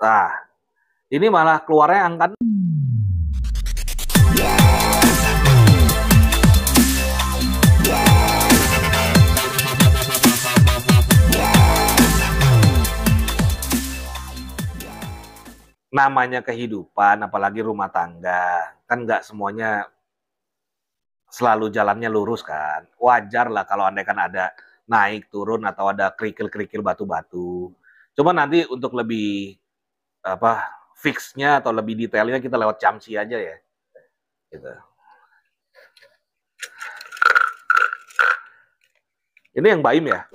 Nah, ini malah keluarnya angka namanya kehidupan, apalagi rumah tangga, kan nggak semuanya selalu jalannya lurus kan. Wajar lah kalau andai kan ada naik turun atau ada kerikil-kerikil batu-batu. Coba nanti untuk lebih apa fixnya atau lebih detailnya kita lewat Camsi aja ya. Gitu. Ini yang Baim ya.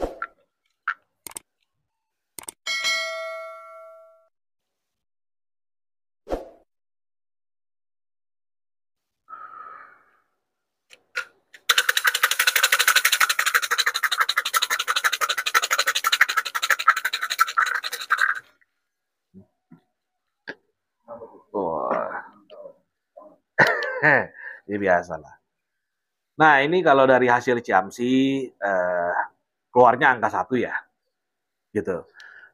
Wah, ini biasa lah. Nah ini kalau dari hasil Ciamsi keluarnya angka 1 ya, gitu.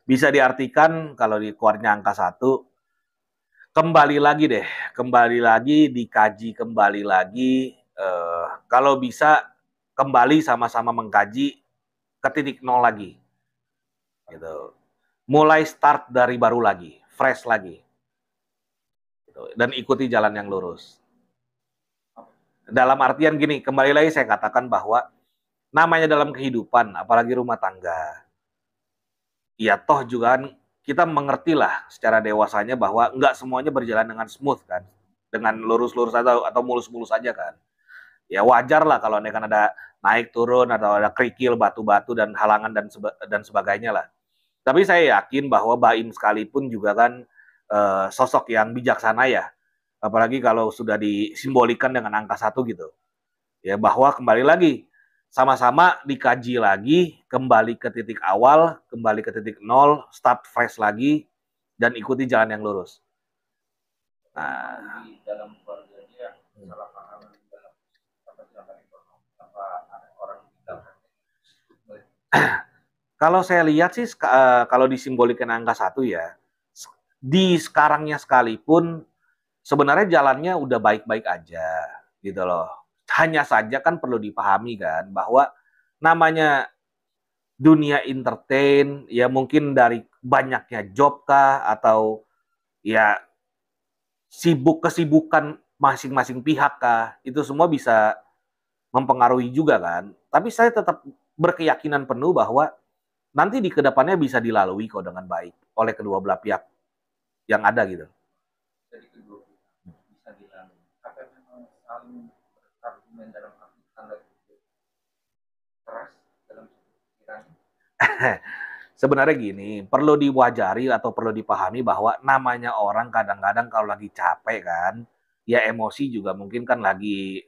Bisa diartikan kalau di keluarnya angka 1, kembali lagi deh, kembali lagi dikaji kembali lagi. Kalau bisa kembali sama-sama mengkaji ke titik nol lagi, gitu. Mulai start dari baru lagi, fresh lagi, gitu. Dan ikuti jalan yang lurus. Dalam artian gini, kembali lagi saya katakan bahwa namanya dalam kehidupan, apalagi rumah tangga, ya toh juga kan kita mengerti lah secara dewasanya bahwa nggak semuanya berjalan dengan smooth kan, dengan lurus-lurus atau mulus-mulus aja kan. Ya wajar lah kalau kan ada naik turun atau ada kerikil batu-batu dan halangan dan sebagainya lah. Tapi saya yakin bahwa Baim sekalipun juga kan sosok yang bijaksana ya, apalagi kalau sudah disimbolikan dengan angka 1 gitu. Ya bahwa kembali lagi sama-sama dikaji lagi, kembali ke titik awal, kembali ke titik nol, start fresh lagi, dan ikuti jalan yang lurus. Nah, dalam keluarganya salah paham dalam kalau saya lihat sih kalau disimbolikan angka 1 ya, di sekarangnya sekalipun sebenarnya jalannya udah baik-baik aja gitu loh. Hanya saja kan perlu dipahami kan bahwa namanya dunia entertain ya mungkin dari banyaknya job kah atau ya kesibukan masing-masing pihak kah itu semua bisa mempengaruhi juga kan. Tapi saya tetap berkeyakinan penuh bahwa nanti di kedepannya bisa dilalui kok dengan baik oleh kedua belah pihak yang ada gitu. Jadi kedua bisa dilalui. Apa memang saling berargumen dalam arti tanda keras dalam pikiran? Sebenarnya gini, perlu diwajari atau perlu dipahami bahwa namanya orang kadang-kadang kalau lagi capek kan, ya emosi juga mungkin kan lagi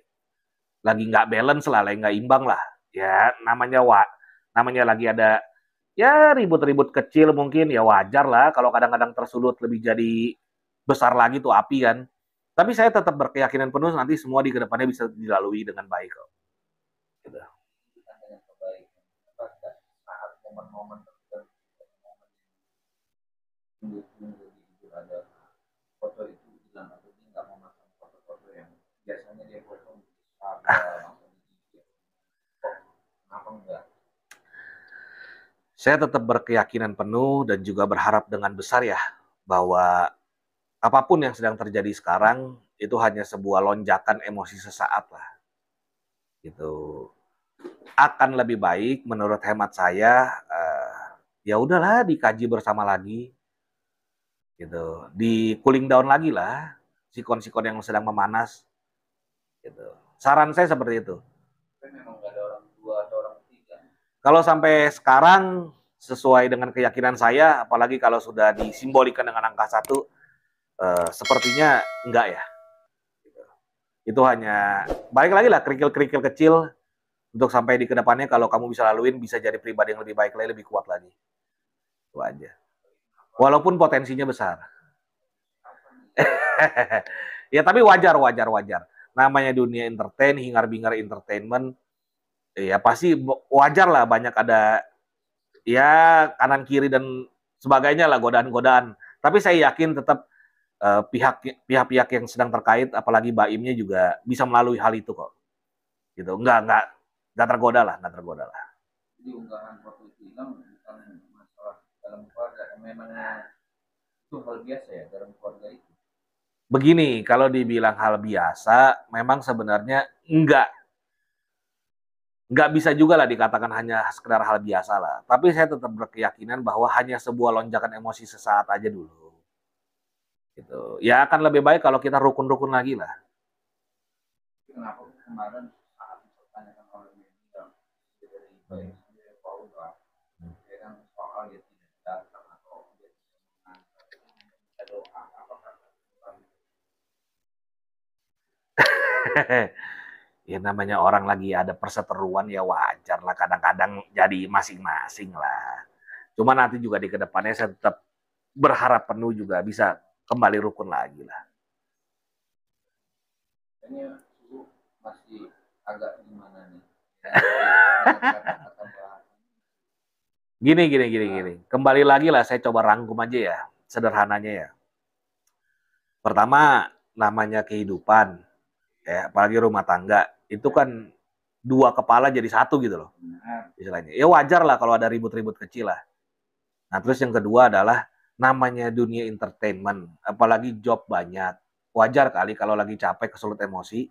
nggak balance lah, lagi nggak imbang lah. Ya namanya lagi ada ya ribut-ribut kecil mungkin ya wajar lah kalau kadang-kadang tersulut lebih jadi besar lagi tuh api kan. Tapi saya tetap berkeyakinan penuh nanti semua di kedepannya bisa dilalui dengan baik kok. Gitu. Ada foto itu bilang aku nggak mau masang foto-foto yang biasanya dia foto kenapa enggak? Saya tetap berkeyakinan penuh dan juga berharap dengan besar ya bahwa apapun yang sedang terjadi sekarang itu hanya sebuah lonjakan emosi sesaat lah. Gitu. Akan lebih baik menurut hemat saya ya udahlah dikaji bersama lagi gitu. Di cooling down lagi lah sikon-sikon yang sedang memanas gitu. Saran saya seperti itu. Memang nggak ada orang dua atau orang tiga. Kalau sampai sekarang sesuai dengan keyakinan saya, apalagi kalau sudah disimbolikan dengan angka 1, sepertinya enggak ya. Itu hanya balik lagi lah kerikil-kerikil kecil untuk sampai di kedepannya kalau kamu bisa laluin bisa jadi pribadi yang lebih baik lagi, lebih kuat lagi. Itu aja. Walaupun potensinya besar. Ya tapi wajar. Namanya dunia entertain, hingar-bingar entertainment, ya pasti wajar lah banyak ada ya kanan kiri dan sebagainya lah godaan-godaan. Tapi saya yakin tetap pihak-pihak yang sedang terkait, apalagi Baimnya juga bisa melalui hal itu kok. Gitu, nggak tergoda lah, nggak tergoda lah. Jadi unggahan foto itu hilang bukan masalah dalam keluarga, memang itu hal biasa ya dalam keluarga itu. Begini, kalau dibilang hal biasa, memang sebenarnya nggak bisa juga lah dikatakan hanya sekedar hal biasa lah. Tapi saya tetap berkeyakinan bahwa hanya sebuah lonjakan emosi sesaat aja dulu. Gitu. Ya akan lebih baik kalau kita rukun-rukun lagi lah. Kenapa kemarin saat dipertanyakan oleh media dari Paul ya kan soal dia tidak datang atau dia tidak mengantar doa apakah Ya namanya orang lagi ada perseteruan ya wajar lah kadang-kadang jadi masing-masing lah. Cuma nanti juga di kedepannya saya tetap berharap penuh juga bisa kembali rukun lagi lah. ini masih agak gimana nih? Gini. Kembali lagi lah saya coba rangkum aja ya, sederhananya ya. Pertama, namanya kehidupan, ya, apalagi rumah tangga, itu kan dua kepala jadi satu gitu loh. Istilahnya. Ya wajar lah kalau ada ribut-ribut kecil lah. Nah, terus yang kedua adalah namanya dunia entertainment, apalagi job banyak. Wajar kali kalau lagi capek, kesulut emosi.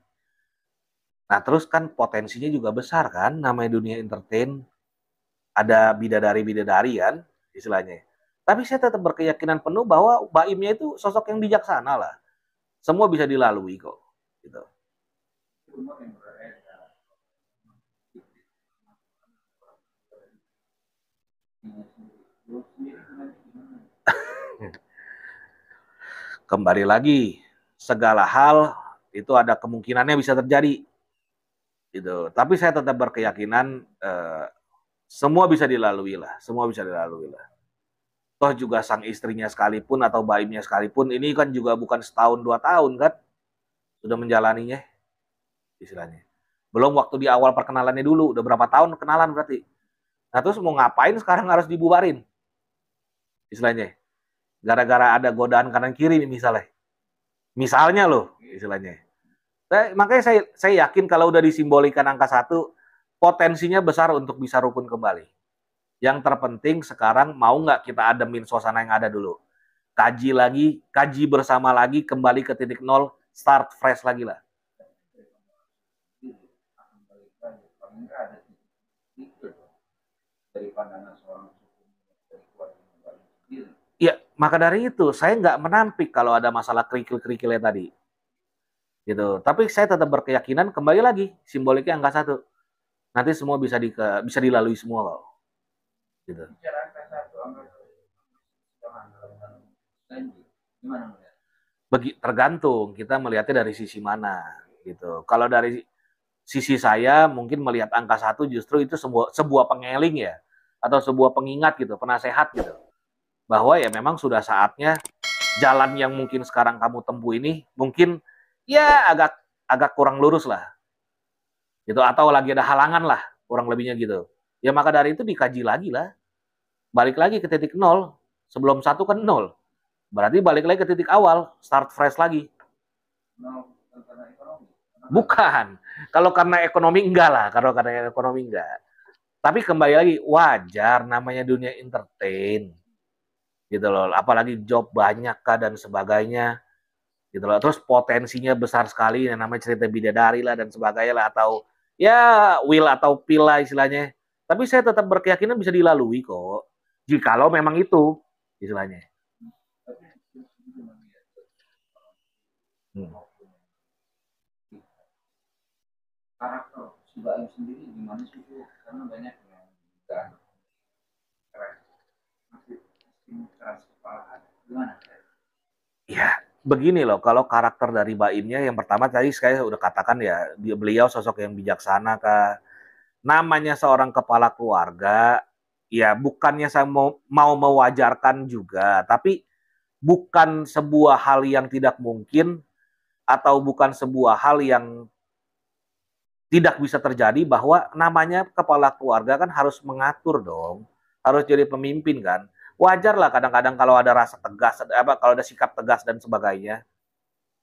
Nah, terus kan potensinya juga besar kan, namanya dunia entertain, ada bidadari-bidadari kan, istilahnya. Tapi saya tetap berkeyakinan penuh bahwa Baimnya itu sosok yang bijaksana lah. Semua bisa dilalui kok. Gitu. Kembali lagi, segala hal itu ada kemungkinannya bisa terjadi. Gitu. Tapi saya tetap berkeyakinan semua bisa dilalui lah, semua bisa dilalui lah. Toh juga sang istrinya sekalipun atau Baimnya sekalipun, ini kan juga bukan setahun 2 tahun kan, sudah menjalaninya, istilahnya. Belum waktu di awal perkenalannya dulu, udah berapa tahun kenalan berarti. Nah terus mau ngapain sekarang harus dibubarin, istilahnya. Gara-gara ada godaan kanan kiri misalnya loh, istilahnya. Makanya saya yakin kalau udah disimbolikan angka 1, potensinya besar untuk bisa rukun kembali. Yang terpenting sekarang mau nggak kita ademin suasana yang ada dulu. Kaji lagi, kaji bersama lagi, kembali ke titik nol, start fresh lagi lah. Ya, maka dari itu saya nggak menampik kalau ada masalah kerikil-kerikilnya tadi. Gitu. Tapi saya tetap berkeyakinan kembali lagi simboliknya angka 1. Nanti semua bisa dilalui semua kok. Gitu. Tergantung kita melihatnya dari sisi mana gitu. Kalau dari sisi saya mungkin melihat angka 1 justru itu sebuah pengeling ya, atau sebuah pengingat gitu, penasehat gitu, bahwa ya memang sudah saatnya jalan yang mungkin sekarang kamu tempuh ini mungkin ya agak kurang lurus lah gitu, atau lagi ada halangan lah kurang lebihnya gitu. Ya maka dari itu dikaji lagi lah, balik lagi ke titik nol. Sebelum 1 kan 0, berarti balik lagi ke titik awal, start fresh lagi. Bukan. Kalau karena ekonomi enggak lah, kalau karena ekonomi enggak. Tapi kembali lagi wajar, namanya dunia entertain. Gitu loh. Apalagi job banyak kah dan sebagainya. Gitu loh. Terus potensinya besar sekali, yang namanya cerita bidadari lah dan sebagainya lah, atau ya will atau pill lah istilahnya. Tapi saya tetap berkeyakinan bisa dilalui kok. Jikalau memang itu istilahnya. Karakter si Baim sendiri gimana sih itu? Karena banyak yang dan keras, masih keras kepala. Gimana? Ya, begini loh, kalau karakter dari Baimnya yang pertama tadi saya udah katakan ya, beliau sosok yang bijaksana kah. Namanya seorang kepala keluarga, ya bukannya saya mau mewajarkan juga, tapi bukan sebuah hal yang tidak mungkin atau bukan sebuah hal yang tidak bisa terjadi bahwa namanya kepala keluarga kan harus mengatur dong, harus jadi pemimpin kan. Wajar lah kadang-kadang kalau ada rasa tegas, kalau ada sikap tegas dan sebagainya.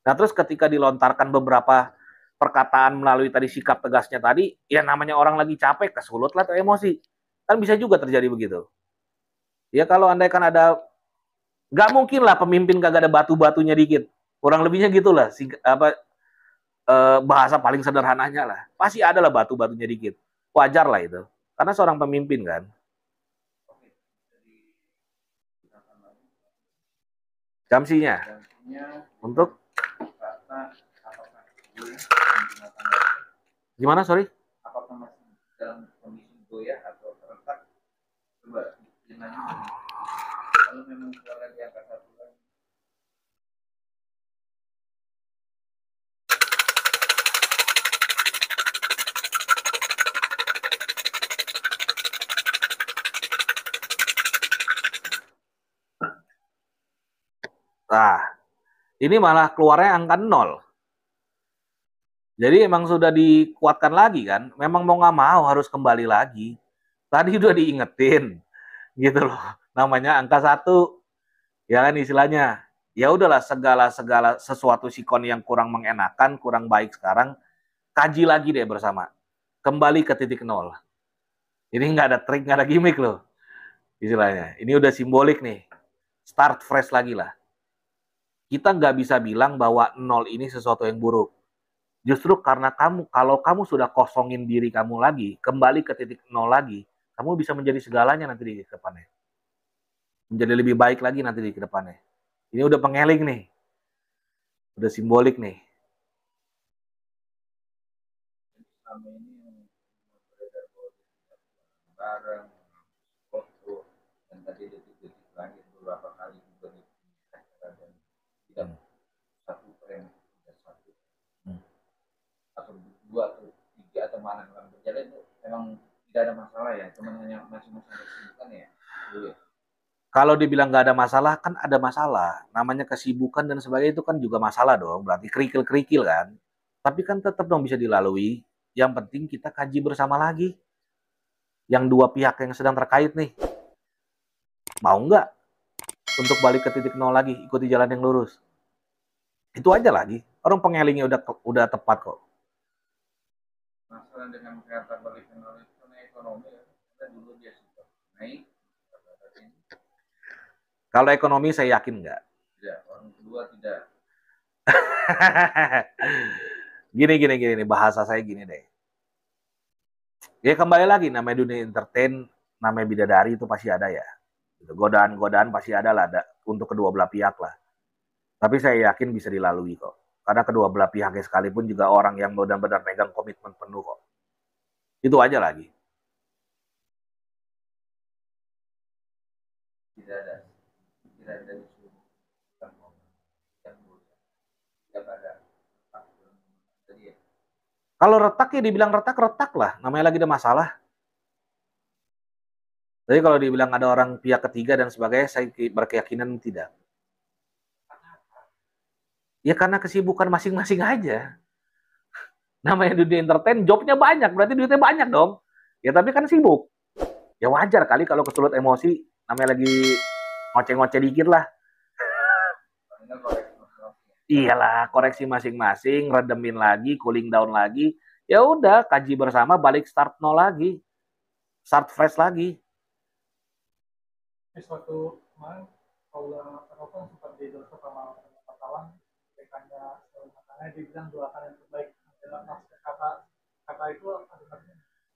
Nah terus ketika dilontarkan beberapa perkataan melalui tadi sikap tegasnya tadi, ya namanya orang lagi capek, kesulut lah atau emosi. Kan bisa juga terjadi begitu. Ya kalau andai kan ada, nggak mungkin lah pemimpin kagak ada batu-batunya dikit. Kurang lebihnya gitulah, bahasa paling sederhananya lah. Pasti ada lah batu-batunya dikit. Wajar lah itu. Karena seorang pemimpin kan. Jamsinya untuk gimana, sorry? Apakah masih dalam kondisi goyah atau terletak? Coba kalau memang suara di angka 1 kan. Nah, ini malah keluarnya angka 0. Jadi emang sudah dikuatkan lagi kan. Memang mau nggak mau harus kembali lagi. Tadi udah diingetin gitu loh. Namanya angka 1. Ya kan istilahnya. Ya udahlah segala sesuatu sikon yang kurang mengenakan, kurang baik sekarang, kaji lagi deh bersama. Kembali ke titik 0. Ini nggak ada trik, nggak ada gimmick loh. Istilahnya. Ini udah simbolik nih. Start fresh lagi lah. Kita nggak bisa bilang bahwa 0 ini sesuatu yang buruk. Justru karena kalau kamu sudah kosongin diri kamu lagi, kembali ke titik 0 lagi, kamu bisa menjadi segalanya nanti di depannya. Menjadi lebih baik lagi nanti di depannya. Ini udah pengeling nih. Udah simbolik nih. Selama ini yang beredar barang, foto, dan tadi detik-detik terakhir beberapa kali juga dan tidak satu frame, tidak satu atau 2 atau 3 atau mana yang berjalan itu memang tidak ada masalah ya, cuman hanya masing-masing kesibukan ya. Kalau dibilang nggak ada masalah, kan ada masalah. Namanya kesibukan dan sebagainya itu kan juga masalah dong. Berarti kerikil-kerikil kan. Tapi kan tetap dong bisa dilalui. Yang penting kita kaji bersama lagi. Yang dua pihak yang sedang terkait nih. Mau nggak untuk balik ke titik 0 lagi, ikuti jalan yang lurus. Itu aja lagi. Orang pengelingnya udah tepat kok. Masalah dengan kata balik ke 0 itu karena ekonomi ya. Kita dulu dia sudah naik. Kalau ekonomi saya yakin nggak. Tidak, orang kedua tidak. Gini, bahasa saya gini deh. Ya kembali lagi, namanya dunia entertain, namanya bidadari itu pasti ada ya. Godaan-godaan pasti ada lah untuk kedua belah pihak lah. Tapi saya yakin bisa dilalui kok. Karena kedua belah pihaknya sekalipun juga orang yang benar-benar megang komitmen penuh kok. Itu aja lagi. Tidak ada. Tidak ada isu. Tidak ada. Kalau retak ya dibilang retak lah. Namanya lagi ada masalah. Jadi kalau dibilang ada orang pihak ketiga dan sebagainya, saya berkeyakinan tidak. Ya karena kesibukan masing-masing aja. Namanya dunia entertain, jobnya banyak, berarti duitnya banyak dong. Ya tapi kan sibuk. Ya wajar kali kalau kesulut emosi, namanya lagi ngoceh-ngoceh dikit lah. Iyalah, koreksi masing-masing, redemin lagi, cooling down lagi. Ya udah, kaji bersama, balik start nol lagi. Start fresh lagi. Suatu kemarin Paula Eropa sempat didosa sama wartawan rekannya makanya dibilang doakan yang terbaik kata itu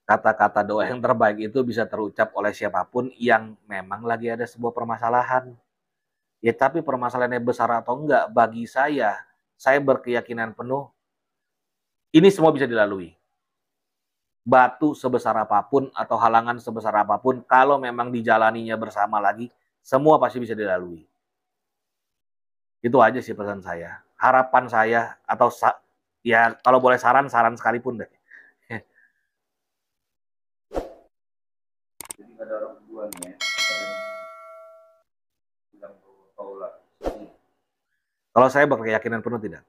Kata-kata doa yang terbaik itu bisa terucap oleh siapapun yang memang lagi ada sebuah permasalahan. Ya tapi permasalahannya besar atau enggak, bagi saya berkeyakinan penuh, ini semua bisa dilalui. Batu sebesar apapun atau halangan sebesar apapun, kalau memang dijalaninya bersama lagi, semua pasti bisa dilalui. Itu aja sih pesan saya. Harapan saya, atau ya kalau boleh saran sekalipun deh. Jadi ada orang kedua nih ya. Bilang Paula. Kalau saya berkeyakinan penuh tidak.